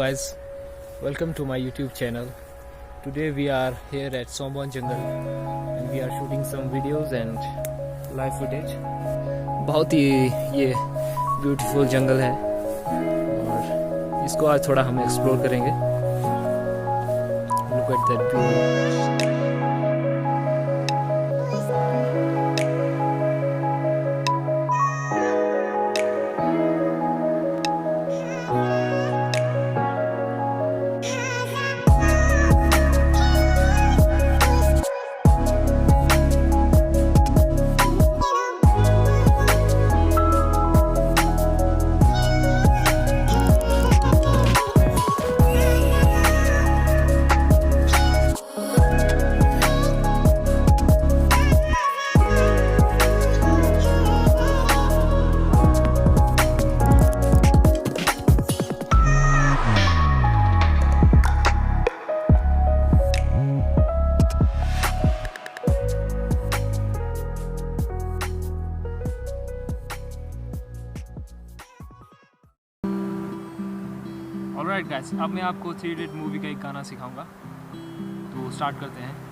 guys, welcome to my YouTube channel. Today we are here at somvan jungle and we are shooting some videos and live footage. बहुत ही ये beautiful जंगल है और इसको आज थोड़ा हम एक्सप्लोर करेंगे. Look at that view. Alright guys, अब मैं आपको 3 इडियट मूवी का एक गाना सिखाऊंगा, तो स्टार्ट करते हैं.